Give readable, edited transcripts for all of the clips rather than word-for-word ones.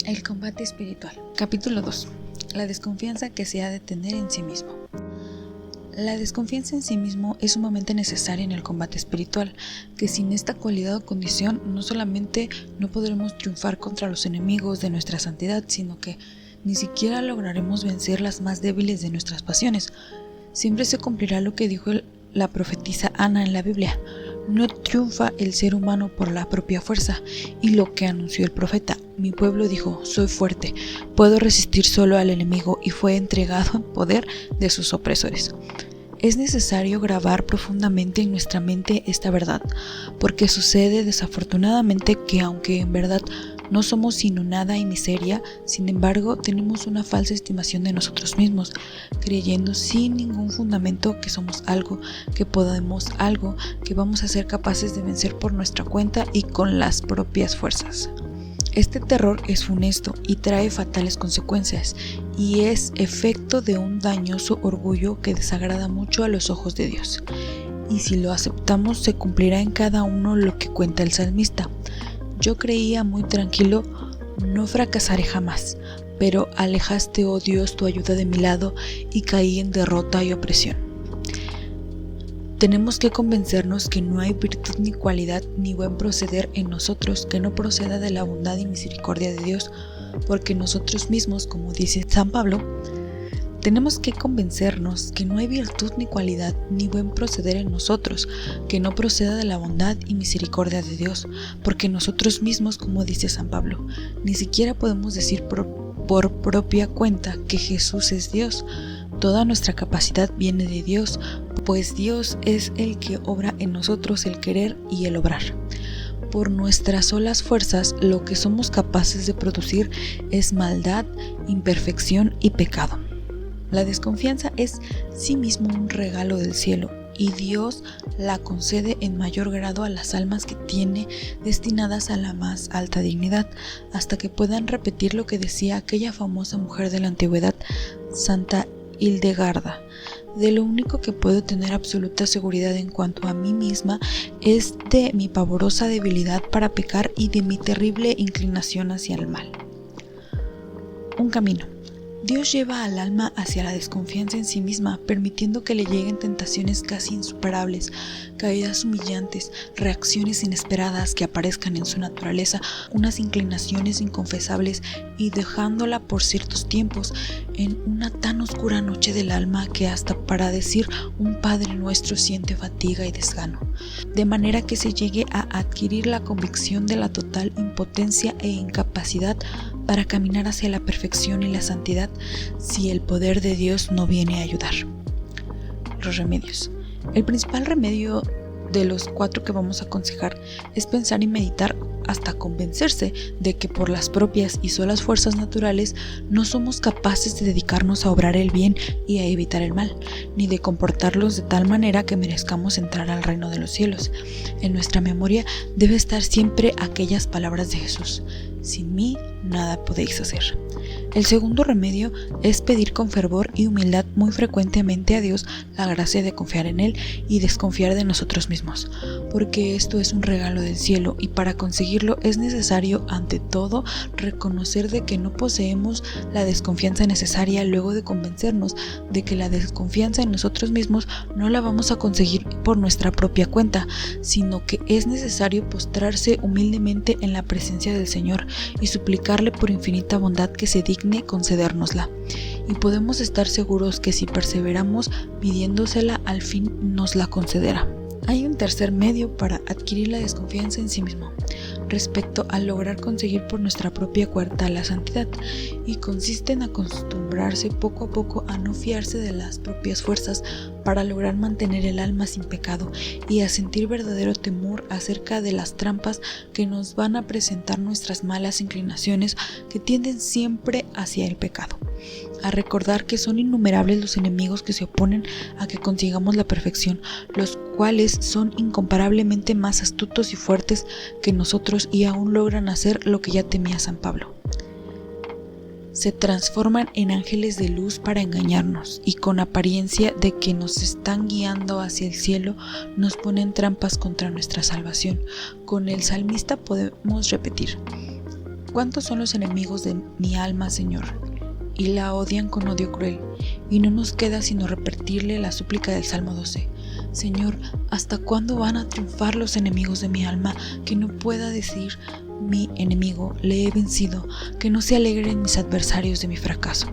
El combate espiritual. Capítulo 2. La desconfianza que se ha de tener en sí mismo. La desconfianza en sí mismo es sumamente necesaria en el combate espiritual, que sin esta cualidad o condición no solamente no podremos triunfar contra los enemigos de nuestra santidad, sino que ni siquiera lograremos vencer las más débiles de nuestras pasiones. Siempre se cumplirá lo que dijo la profetisa Ana en la Biblia: no triunfa el ser humano por la propia fuerza, y lo que anunció el profeta: mi pueblo dijo, soy fuerte, puedo resistir solo al enemigo, y fue entregado en poder de sus opresores. Es necesario grabar profundamente en nuestra mente esta verdad, porque sucede desafortunadamente que aunque en verdad no somos sino nada y miseria, sin embargo tenemos una falsa estimación de nosotros mismos, creyendo sin ningún fundamento que somos algo, que podemos algo, que vamos a ser capaces de vencer por nuestra cuenta y con las propias fuerzas. Este terror es funesto y trae fatales consecuencias, y es efecto de un dañoso orgullo que desagrada mucho a los ojos de Dios. Y si lo aceptamos, se cumplirá en cada uno lo que cuenta el salmista: yo creía muy tranquilo, no fracasaré jamás, pero alejaste, oh Dios, tu ayuda de mi lado, y caí en derrota y opresión. Tenemos que convencernos que no hay virtud ni cualidad ni buen proceder en nosotros que no proceda de la bondad y misericordia de Dios, porque nosotros mismos, como dice San Pablo, tenemos que convencernos que no hay virtud ni cualidad ni buen proceder en nosotros que no proceda de la bondad y misericordia de Dios, porque nosotros mismos, como dice San Pablo, ni siquiera podemos decir por propia cuenta que Jesús es Dios. Toda nuestra capacidad viene de Dios, pues Dios es el que obra en nosotros el querer y el obrar. Por nuestras solas fuerzas, lo que somos capaces de producir es maldad, imperfección y pecado. La desconfianza es sí mismo un regalo del cielo, y Dios la concede en mayor grado a las almas que tiene destinadas a la más alta dignidad, hasta que puedan repetir lo que decía aquella famosa mujer de la antigüedad, Santa Hildegarda: de lo único que puedo tener absoluta seguridad en cuanto a mí misma es de mi pavorosa debilidad para pecar y de mi terrible inclinación hacia el mal. Un camino. Dios lleva al alma hacia la desconfianza en sí misma, permitiendo que le lleguen tentaciones casi insuperables, caídas humillantes, reacciones inesperadas que aparezcan en su naturaleza, unas inclinaciones inconfesables, y dejándola por ciertos tiempos en una tan oscura noche del alma que hasta para decir un Padre Nuestro siente fatiga y desgano, de manera que se llegue a adquirir la convicción de la total impotencia e incapacidad para caminar hacia la perfección y la santidad si el poder de Dios no viene a ayudar. Los remedios. El principal remedio de los 4 que vamos a aconsejar es pensar y meditar hasta convencerse de que por las propias y solas fuerzas naturales no somos capaces de dedicarnos a obrar el bien y a evitar el mal, ni de comportarlos de tal manera que merezcamos entrar al reino de los cielos. En nuestra memoria debe estar siempre aquellas palabras de Jesús: sin mí nada podéis hacer. El segundo remedio es pedir con fervor y humildad muy frecuentemente a Dios la gracia de confiar en Él y desconfiar de nosotros mismos, porque esto es un regalo del cielo, y para conseguirlo es necesario ante todo reconocer de que no poseemos la desconfianza necesaria, luego de convencernos de que la desconfianza en nosotros mismos no la vamos a conseguir por nuestra propia cuenta, sino que es necesario postrarse humildemente en la presencia del Señor y suplicarle por infinita bondad que se digne concedérnosla, y podemos estar seguros que si perseveramos pidiéndosela, al fin nos la concederá. Hay un tercer medio para adquirir la desconfianza en sí mismo, respecto a lograr conseguir por nuestra propia cuenta la santidad, y consiste en acostumbrarse poco a poco a no fiarse de las propias fuerzas para lograr mantener el alma sin pecado, y a sentir verdadero temor acerca de las trampas que nos van a presentar nuestras malas inclinaciones que tienden siempre hacia el pecado, a recordar que son innumerables los enemigos que se oponen a que consigamos la perfección, los cuales son incomparablemente más astutos y fuertes que nosotros, y aún logran hacer lo que ya temía San Pablo: se transforman en ángeles de luz para engañarnos, y con apariencia de que nos están guiando hacia el cielo, nos ponen trampas contra nuestra salvación. Con el salmista podemos repetir: ¿Cuántos son los enemigos de mi alma, Señor? Y la odian con odio cruel, y no nos queda sino repetirle la súplica del Salmo 12. Señor, ¿hasta cuándo van a triunfar los enemigos de mi alma? Que no pueda decir mi enemigo, le he vencido, que no se alegren mis adversarios de mi fracaso.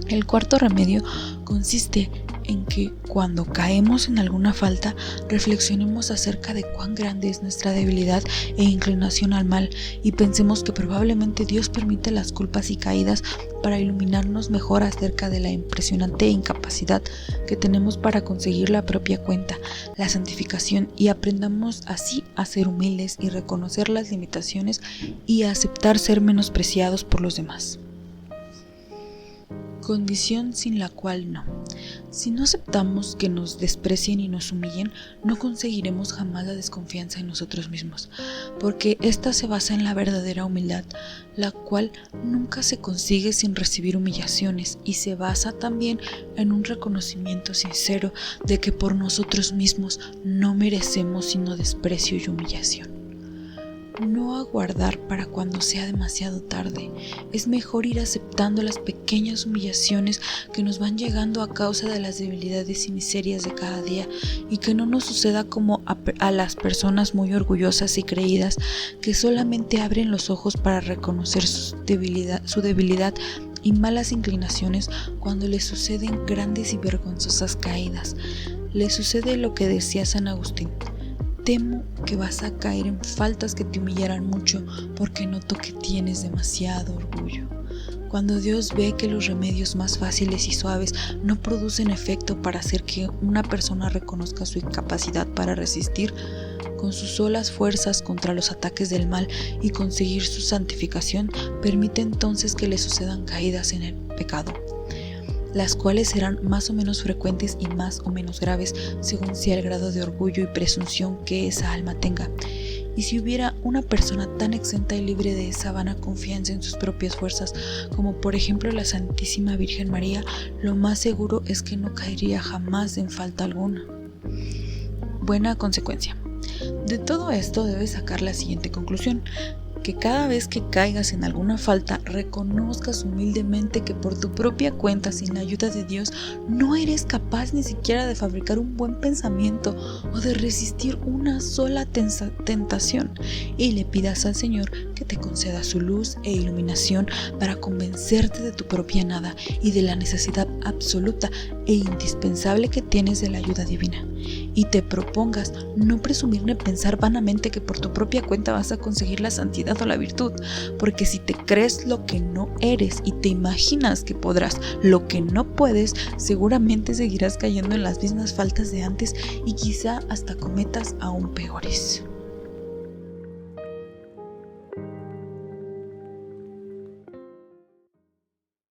El cuarto remedio consiste en que cuando caemos en alguna falta, reflexionemos acerca de cuán grande es nuestra debilidad e inclinación al mal y pensemos que probablemente Dios permite las culpas y caídas para iluminarnos mejor acerca de la impresionante incapacidad que tenemos para conseguir la propia cuenta, la santificación, y aprendamos así a ser humildes y reconocer las limitaciones y a aceptar ser menospreciados por los demás. Condición sin la cual no. Si no aceptamos que nos desprecien y nos humillen, no conseguiremos jamás la desconfianza en nosotros mismos, porque ésta se basa en la verdadera humildad, la cual nunca se consigue sin recibir humillaciones, y se basa también en un reconocimiento sincero de que por nosotros mismos no merecemos sino desprecio y humillación. No aguardar para cuando sea demasiado tarde. Es mejor ir aceptando las pequeñas humillaciones que nos van llegando a causa de las debilidades y miserias de cada día, y que no nos suceda como a las personas muy orgullosas y creídas que solamente abren los ojos para reconocer su debilidad y malas inclinaciones cuando les suceden grandes y vergonzosas caídas. Les sucede lo que decía San Agustín: temo que vas a caer en faltas que te humillarán mucho, porque noto que tienes demasiado orgullo. Cuando Dios ve que los remedios más fáciles y suaves no producen efecto para hacer que una persona reconozca su incapacidad para resistir con sus solas fuerzas contra los ataques del mal y conseguir su santificación, permite entonces que le sucedan caídas en el pecado, las cuales serán más o menos frecuentes y más o menos graves según sea el grado de orgullo y presunción que esa alma tenga. Y si hubiera una persona tan exenta y libre de esa vana confianza en sus propias fuerzas como por ejemplo la Santísima Virgen María, lo más seguro es que no caería jamás en falta alguna. Buena consecuencia. De todo esto debes sacar la siguiente conclusión: que cada vez que caigas en alguna falta, reconozcas humildemente que por tu propia cuenta, sin la ayuda de Dios, no eres capaz ni siquiera de fabricar un buen pensamiento o de resistir una sola tentación, y le pidas al Señor que te conceda su luz e iluminación para convencerte de tu propia nada y de la necesidad absoluta e indispensable que tienes de la ayuda divina. Y te propongas no presumir ni pensar vanamente que por tu propia cuenta vas a conseguir la santidad o la virtud, porque si te crees lo que no eres y te imaginas que podrás lo que no puedes, seguramente seguirás cayendo en las mismas faltas de antes y quizá hasta cometas aún peores.